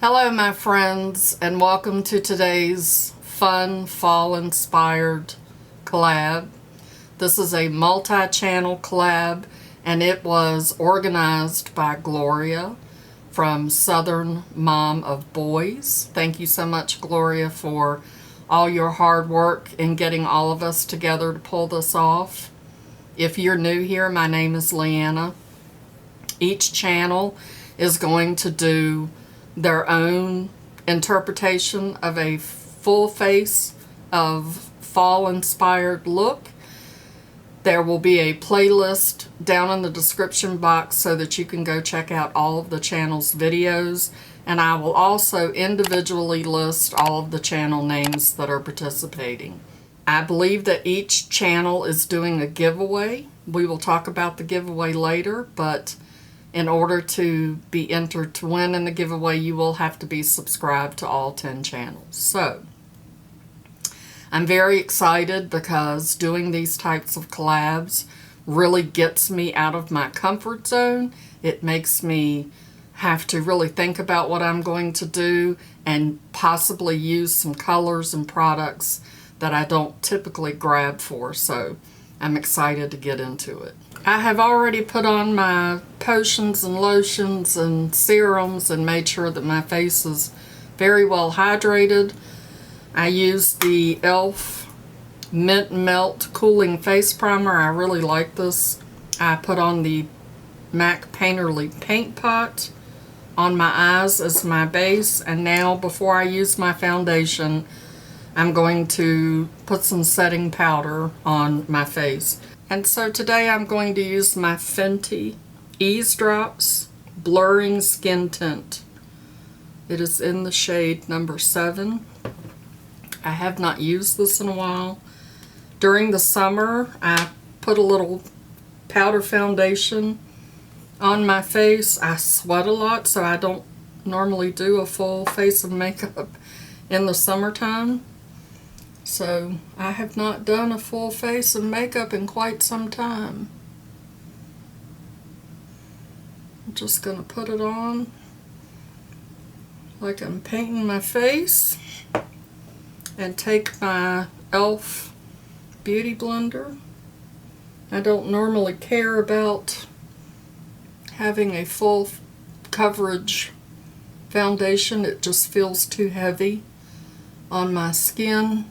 Hello my friends, and welcome to today's fun fall-inspired collab. This is a multi-channel collab, and it was organized by Gloria from Southern Mom of Boys. Thank you so much, Gloria, for all your hard work in getting all of us together to pull this off. If you're new here, my name is Leanna. Each channel is going to do their own interpretation of a full face of fall inspired look. There will be a playlist down in the description box so that you can go check out all of the channel's videos, and I will also individually list all of the channel names that are participating. I believe that each channel is doing a giveaway. We will talk about the giveaway later, but in order to be entered to win in the giveaway, you will have to be subscribed to all 10 channels. So, I'm very excited because doing these types of collabs really gets me out of my comfort zone. It makes me have to really think about what I'm going to do and possibly use some colors and products that I don't typically grab for. So, I'm excited to get into it. I have already put on my potions and lotions and serums and made sure that my face is very well hydrated. I used the e.l.f. Mint Melt Cooling Face Primer. I really like this. I put on the MAC Painterly Paint Pot on my eyes as my base, and now before I use my foundation, I'm going to put some setting powder on my face. And so today I'm going to use my Fenty Ease Drops Blurring Skin Tint. It is in the shade number 7. I have not used this in a while. During the summer, I put a little powder foundation on my face. I sweat a lot, so I don't normally do a full face of makeup in the summertime. So I have not done a full face of makeup in quite some time. I'm just going to put it on like I'm painting my face and take my e.l.f. Beauty Blender. I don't normally care about having a full coverage foundation. It just feels too heavy on my skin.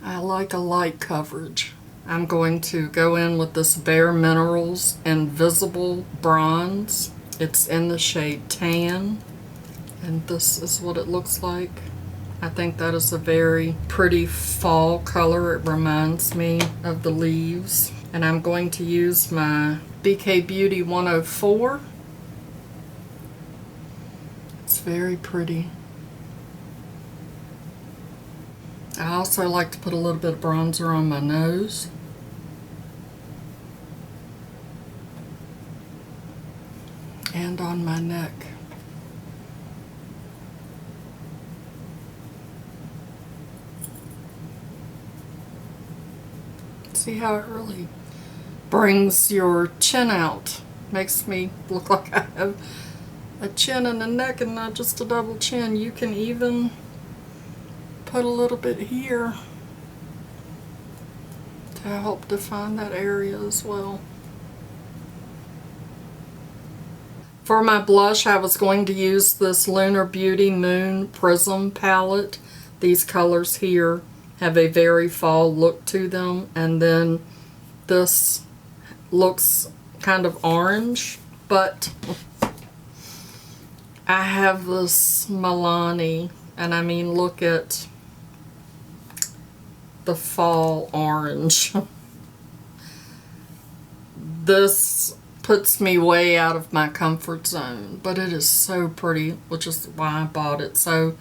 I like a light coverage. I'm going to go in with this Bare Minerals Invisible Bronze. It's in the shade Tan, and this is what it looks like. I think that is a very pretty fall color. It reminds me of the leaves. And I'm going to use my BK Beauty 104. It's very pretty. I also like to put a little bit of bronzer on my nose. And on my neck. See how it really brings your chin out. Makes me look like I have a chin and a neck and not just a double chin. You can even put a little bit here to help define that area as well. For my blush, I was going to use this Lunar Beauty Moon Prism palette. These colors here have a very fall look to them, and then this looks kind of orange, but I have this Milani, and I mean, look at the fall orange. This puts me way out of my comfort zone, but it is so pretty, which is why I bought it. So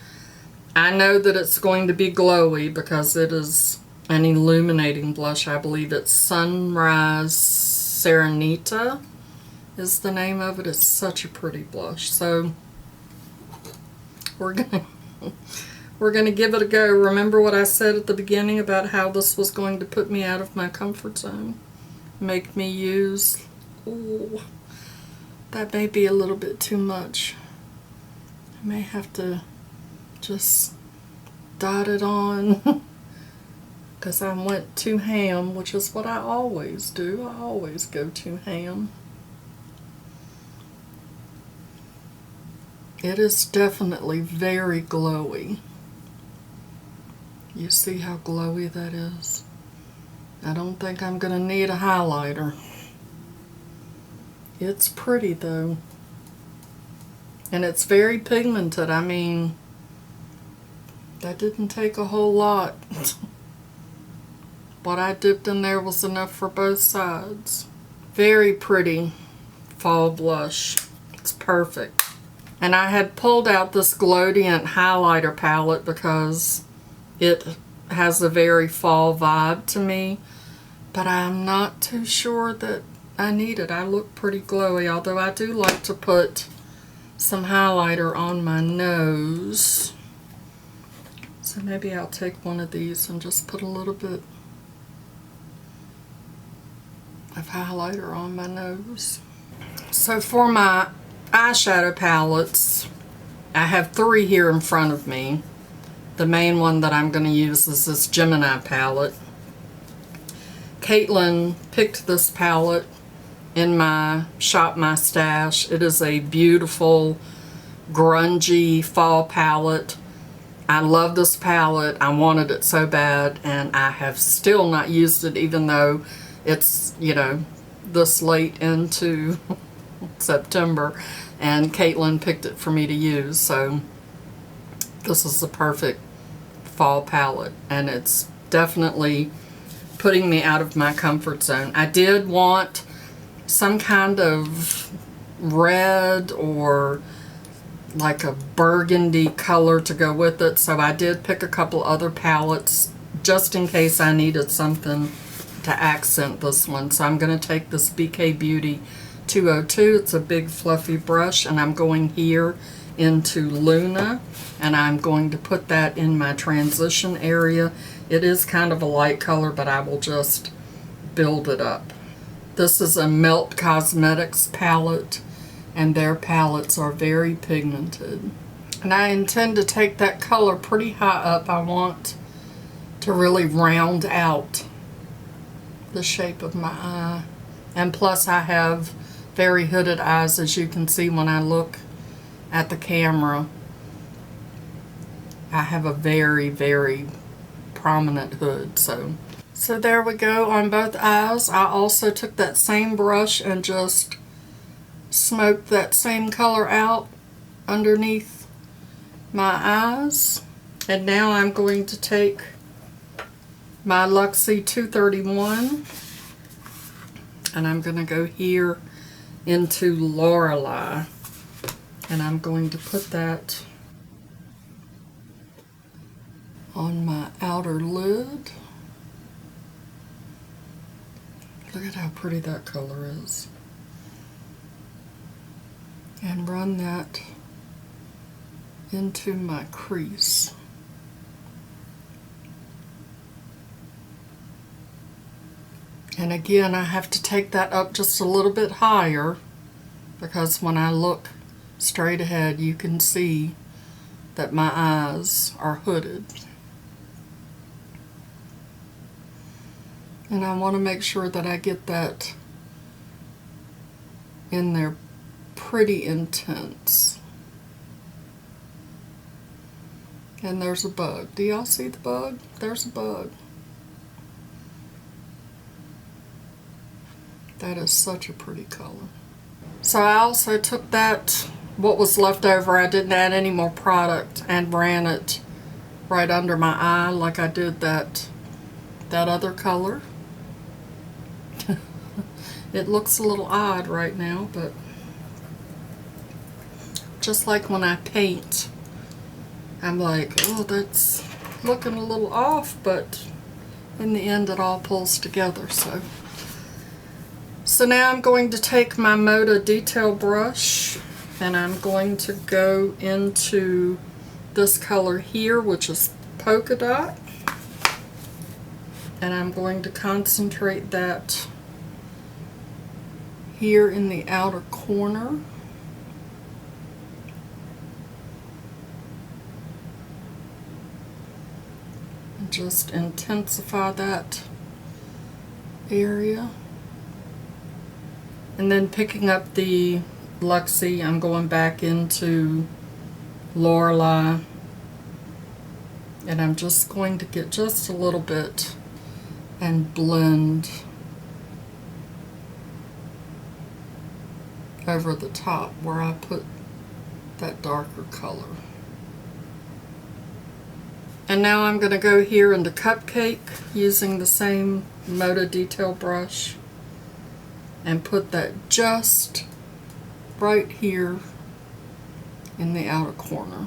I know that it's going to be glowy because it is an illuminating blush. I believe it's Sunrise Serenita is the name of it. It's such a pretty blush. So we're gonna give it a go. Remember what I said at the beginning about how this was going to put me out of my comfort zone? Make me use, oh, that may be a little bit too much. I may have to just dot it on because I went too ham, which is what I always do. I always go too ham. It is definitely very glowy. You see how glowy that is? I don't think I'm going to need a highlighter. It's pretty though. And it's very pigmented. I mean, that didn't take a whole lot. What I dipped in there was enough for both sides. Very pretty fall blush. It's perfect. And I had pulled out this Glowdient highlighter palette because it has a very fall vibe to me. But I'm not too sure that I need it. I look pretty glowy, although I do like to put some highlighter on my nose. So maybe I'll take one of these and just put a little bit of highlighter on my nose. So for my eyeshadow palettes, I have 3 here in front of me. The main one that I'm going to use is this Gemini palette. Caitlin picked this palette in my Shop My Stash. It is a beautiful, grungy fall palette. I love this palette. I wanted it so bad, and I have still not used it, even though it's, you know, this late into September, and Caitlin picked it for me to use. So this is the perfect fall palette, and it's definitely putting me out of my comfort zone. I did want some kind of red or like a burgundy color to go with it, so I did pick a couple other palettes just in case I needed something to accent this one. So I'm going to take this BK Beauty 202. It's a big fluffy brush, and I'm going here into Luna, and I'm going to put that in my transition area. It is kind of a light color, but I will just build it up. This is a Melt Cosmetics palette, and their palettes are very pigmented. And I intend to take that color pretty high up. I want to really round out the shape of my eye. And plus I have very hooded eyes, as you can see when I look at the camera. I have a very, very prominent hood. So there we go on both eyes. I also took that same brush and just smoked that same color out underneath my eyes. And now I'm going to take my Luxie 231, and I'm going to go here into Lorelei, and I'm going to put that on my outer lid. Look at how pretty that color is. And run that into my crease. And again, I have to take that up just a little bit higher, because when I look straight ahead, you can see that my eyes are hooded. And I want to make sure that I get that in there pretty intense. And there's a bug. Do y'all see the bug? There's a bug. That is such a pretty color. So I also took that, what was left over, I didn't add any more product, and ran it right under my eye like I did that other color. It looks a little odd right now, but just like when I paint, I'm like, oh, that's looking a little off, but in the end it all pulls together. So now I'm going to take my Moda detail brush, and I'm going to go into this color here, which is Polka Dot, and I'm going to concentrate that here in the outer corner. Just intensify that area. And then picking up the Luxie, I'm going back into Lorelei, and I'm just going to get just a little bit and blend over the top where I put that darker color. And now I'm going to go here into Cupcake using the same Moda detail brush and put that just right here in the outer corner.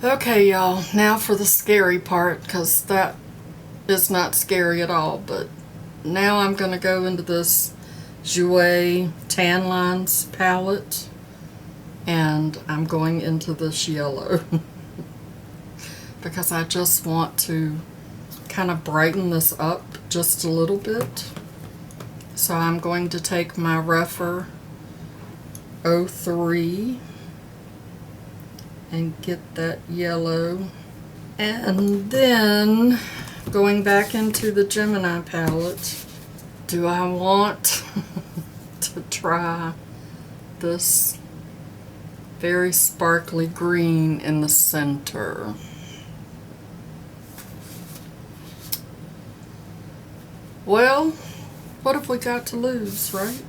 Okay, y'all, now for the scary part, because that is not scary at all, but now I'm going to go into this Jouer Tan Lines palette, and I'm going into this yellow because I just want to kind of brighten this up just a little bit. So I'm going to take my Rephr 03 and get that yellow, and then going back into the Gemini palette, do I want to try this very sparkly green in the center? Well, what have we got to lose, right?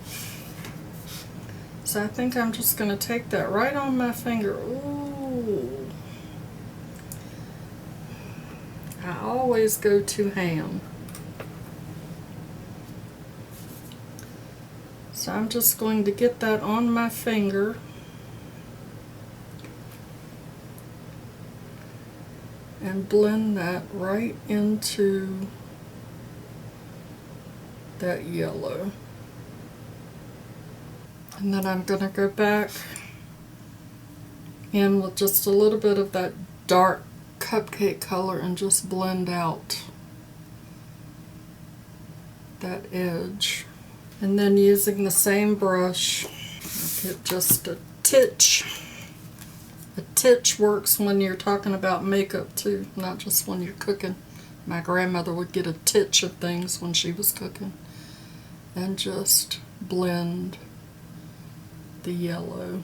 So I think I'm just going to take that right on my finger. Ooh. I always go too ham. So I'm just going to get that on my finger and blend that right into that yellow. And then I'm going to go back in with just a little bit of that dark Cupcake color and just blend out that edge. And then using the same brush, I'll get just a titch. A titch works when you're talking about makeup too, not just when you're cooking. My grandmother would get a titch of things when she was cooking. And just blend the yellow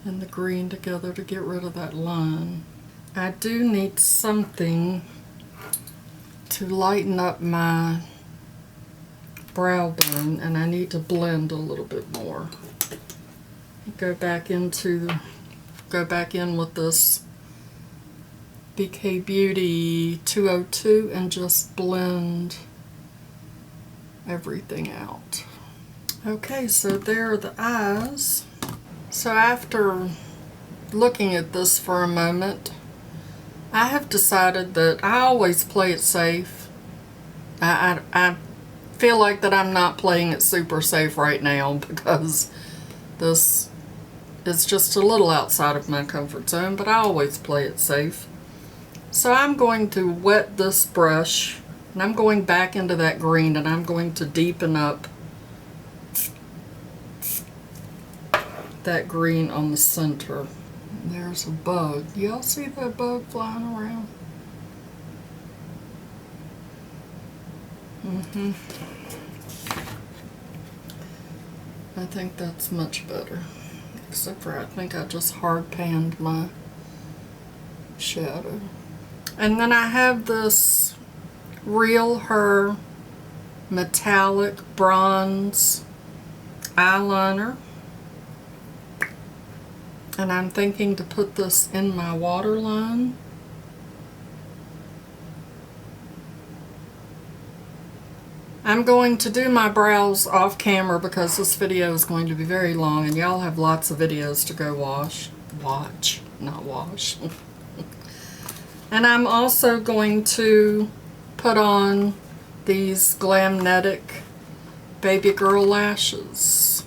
and the green together to get rid of that line. I do need something to lighten up my brow bone, and I need to blend a little bit more. Go back in with this BK Beauty 202 and just blend everything out. Okay, so there are the eyes. So after looking at this for a moment, I have decided that I always play it safe. I feel like that I'm not playing it super safe right now because this is just a little outside of my comfort zone, but I always play it safe. So I'm going to wet this brush, and I'm going back into that green, and I'm going to deepen up that green on the center. And there's a bug. Y'all see that bug flying around? I think that's much better. Except for I think I just hard panned my shadow. And then I have this Real Her metallic bronze eyeliner. And I'm thinking to put this in my waterline. I'm going to do my brows off camera because this video is going to be very long and y'all have lots of videos to go watch, not wash. And I'm also going to put on these Glamnetic baby girl lashes.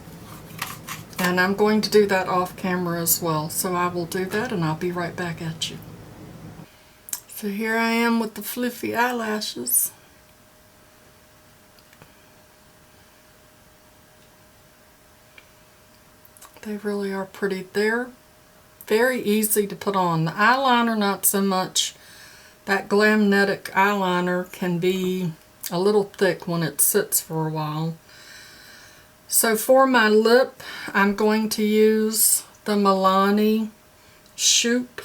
And I'm going to do that off camera as well. So I will do that and I'll be right back at you. So here I am with the fluffy eyelashes. They really are pretty. They're very easy to put on. The eyeliner, not so much. That Glamnetic eyeliner can be a little thick when it sits for a while. So for my lip, I'm going to use the Milani Shoop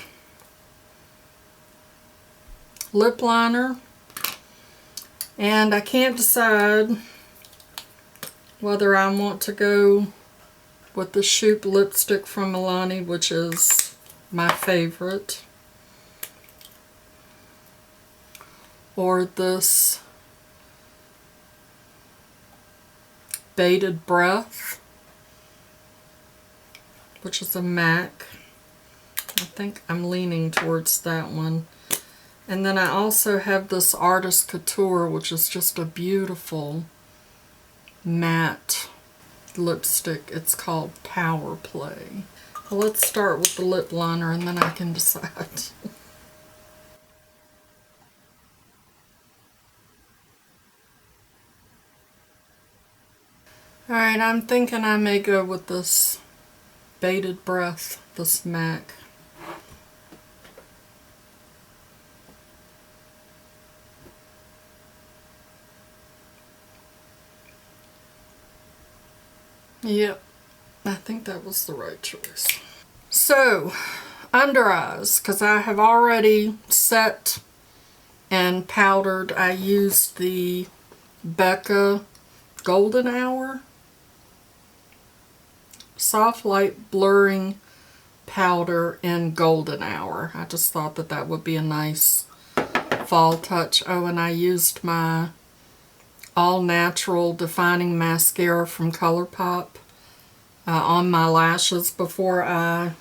lip liner. And I can't decide whether I want to go with the Shoop lipstick from Milani, which is my favorite, or this Bated Breath, which is a MAC. I think I'm leaning towards that one. And then I also have this Artist Couture, which is just a beautiful matte lipstick. It's called Power Play. Well, let's start with the lip liner and then I can decide. Alright, I'm thinking I may go with this Bated Breath, this MAC. Yep, I think that was the right choice. So, under eyes, because I have already set and powdered, I used the Becca Golden Hour Soft Light Blurring Powder in Golden Hour. I just thought that that would be a nice fall touch. Oh, and I used my All Natural Defining Mascara from ColourPop on my lashes before I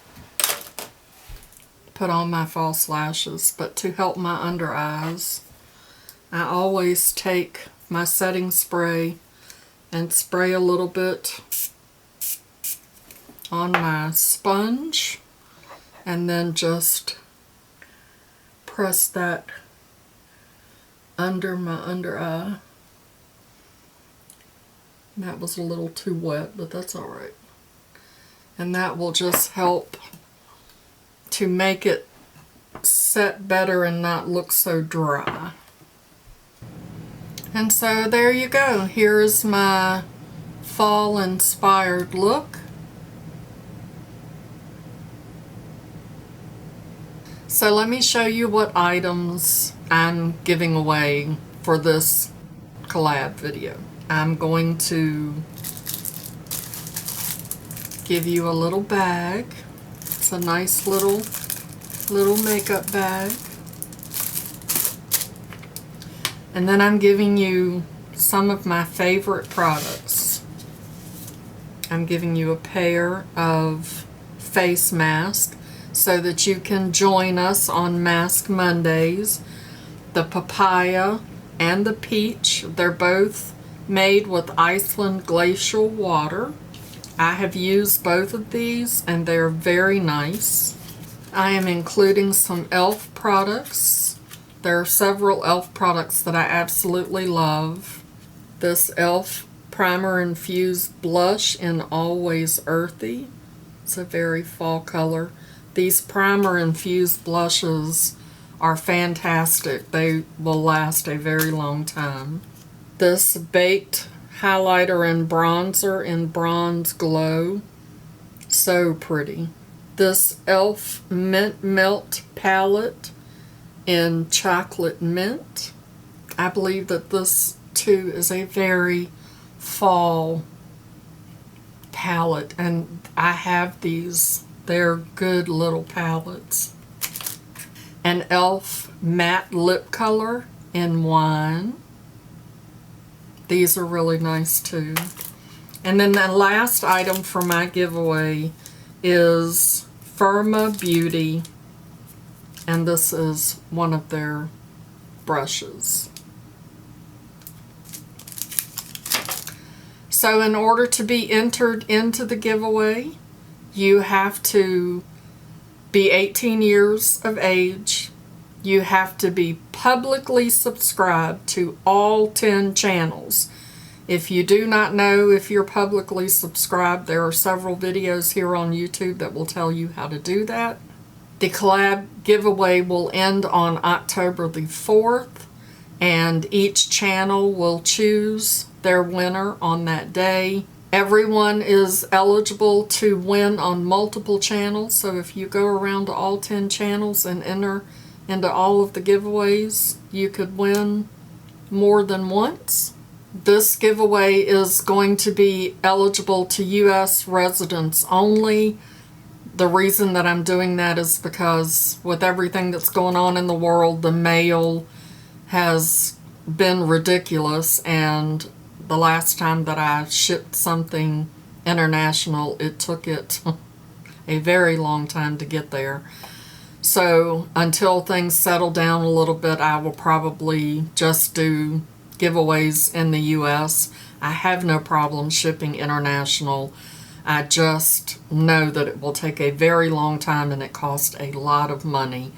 put on my false lashes. But to help my under eyes, I always take my setting spray and spray a little bit on my sponge and then just press that under my under eye. That was a little too wet, but that's alright. And that will just help to make it set better and not look so dry. And so there you go. Here's my fall inspired look. So let me show you what items I'm giving away for this collab video. I'm going to give you a little bag. It's a nice little makeup bag. And then I'm giving you some of my favorite products. I'm giving you a pair of face masks so that you can join us on Mask Mondays. The papaya and the peach, they're both made with Iceland glacial water. I have used both of these and they're very nice. I am including some e.l.f. products. There are several e.l.f. products that I absolutely love. This e.l.f. Primer Infused Blush in Always Earthy. It's a very fall color. These primer infused blushes are fantastic. They will last a very long time. This baked highlighter and bronzer in Bronze Glow. So pretty. This e.l.f. Mint Melt palette in Chocolate Mint. I believe that this too is a very fall palette, and I have these. They're good little palettes. An e.l.f. matte lip color in Wine. These are really nice too. And then the last item for my giveaway is Firma Beauty, and this is one of their brushes. So in order to be entered into the giveaway, you have to be 18 years of age you have to be publicly subscribed to all 10 channels. If you do not know if you're publicly subscribed, there are several videos here on YouTube that will tell you how to do that. The collab giveaway will end on October the 4th, and each channel will choose their winner on that day. Everyone is eligible to win on multiple channels, so if you go around to all 10 channels and enter into all of the giveaways, you could win more than once. This giveaway is going to be eligible to U.S. residents only. The reason that I'm doing that is because with everything that's going on in the world, the mail has been ridiculous, and the last time that I shipped something international, it took it a very long time to get there. So until things settle down a little bit, I will probably just do giveaways in the US. I have no problem shipping international. I just know that it will take a very long time and it costs a lot of money.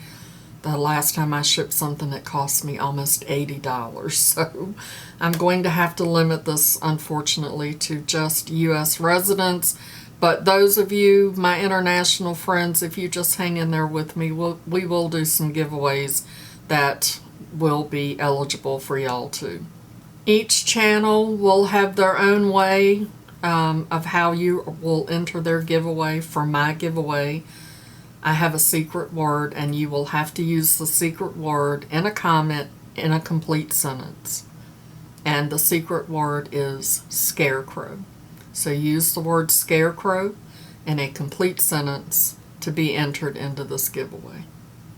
The last time I shipped something, it cost me almost $80. So I'm going to have to limit this, unfortunately, to just US residents. But those of you, my international friends, if you just hang in there with me, we will do some giveaways that will be eligible for y'all too. Each channel will have their own way of how you will enter their giveaway. For my giveaway, I have a secret word, and you will have to use the secret word in a comment in a complete sentence. And the secret word is scarecrow. So use the word scarecrow in a complete sentence to be entered into this giveaway.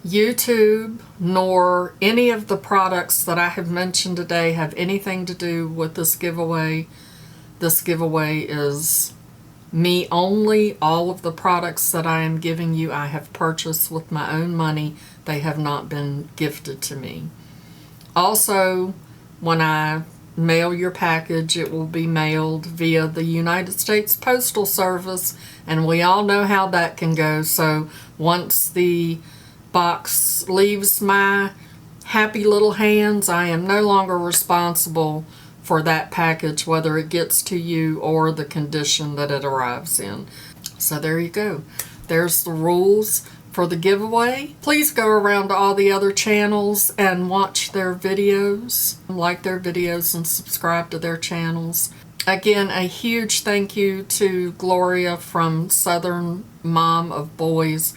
YouTube nor any of the products that I have mentioned today have anything to do with this giveaway. This giveaway is me only. All of the products that I am giving you, I have purchased with my own money. They have not been gifted to me. Also, when I mail your package, it will be mailed via the United States Postal Service, and we all know how that can go. So once the box leaves my happy little hands, I am no longer responsible for that package, whether it gets to you or the condition that it arrives in. So there you go. There's the rules for the giveaway. Please go around to all the other channels and watch their videos, like their videos, and subscribe to their channels. Again, a huge thank you to Gloria from Southern Mom of Boys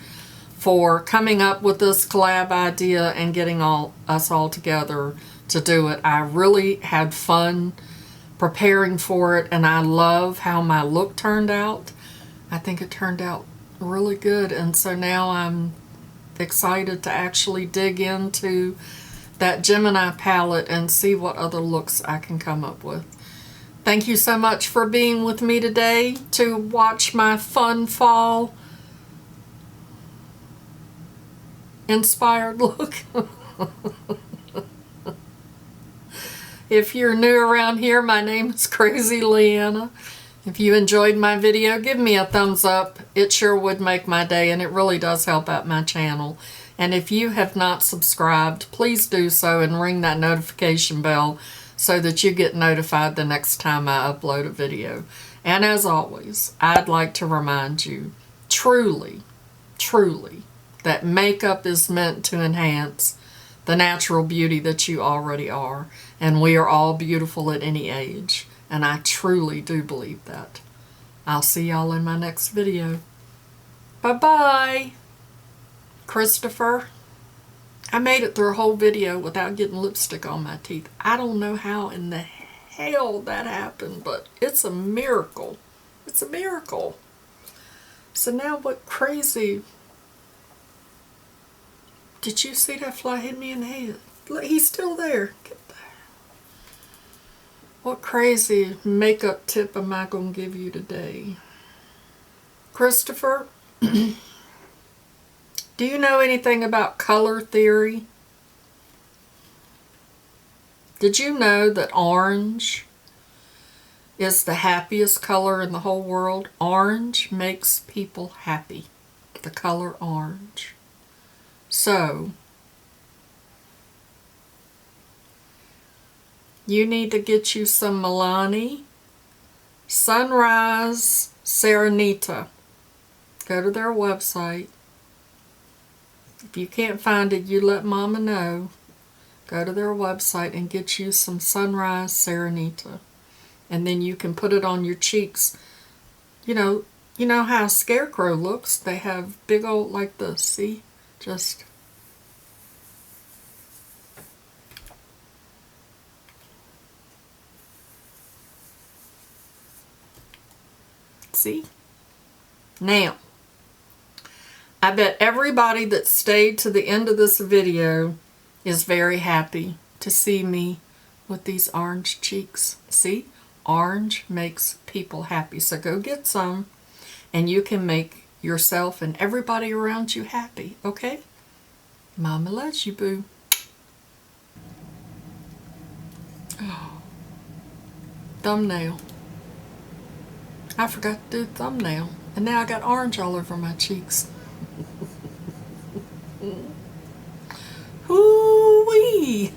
for coming up with this collab idea and getting us all together to do it. I really had fun preparing for it, and I love how my look turned out. I think it turned out really good, and so now I'm excited to actually dig into that Gemini palette and see what other looks I can come up with. Thank you so much for being with me today to watch my fun fall inspired look. If you're new around here, my name is Crazy Leanna. If you enjoyed my video, give me a thumbs up. It sure would make my day, and it really does help out my channel. And if you have not subscribed, please do so and ring that notification bell so that you get notified the next time I upload a video. And as always, I'd like to remind you, truly, truly, that makeup is meant to enhance the natural beauty that you already are. And we are all beautiful at any age. And I truly do believe that. I'll see y'all in my next video. Bye-bye. Christopher, I made it through a whole video without getting lipstick on my teeth. I don't know how in the hell that happened, but it's a miracle. It's a miracle. So now what crazy... Did you see that fly hit me in the head? Look, he's still there. Get there. What crazy makeup tip am I going to give you today? Christopher, do you know anything about color theory? Did you know that orange is the happiest color in the whole world? Orange makes people happy. The color orange. So, you need to get you some Milani Sunrise Serenita. Go to their website. If you can't find it, you let Mama know. Go to their website and get you some Sunrise Serenita. And then you can put it on your cheeks. You know how a scarecrow looks? They have big old like this. See? Just... See? Now, I bet everybody that stayed to the end of this video is very happy to see me with these orange cheeks. See? Orange makes people happy. So go get some and you can make yourself and everybody around you happy, okay? Mama loves you, boo. Oh. Thumbnail. I forgot to do thumbnail. And now I got orange all over my cheeks. Hoo-wee!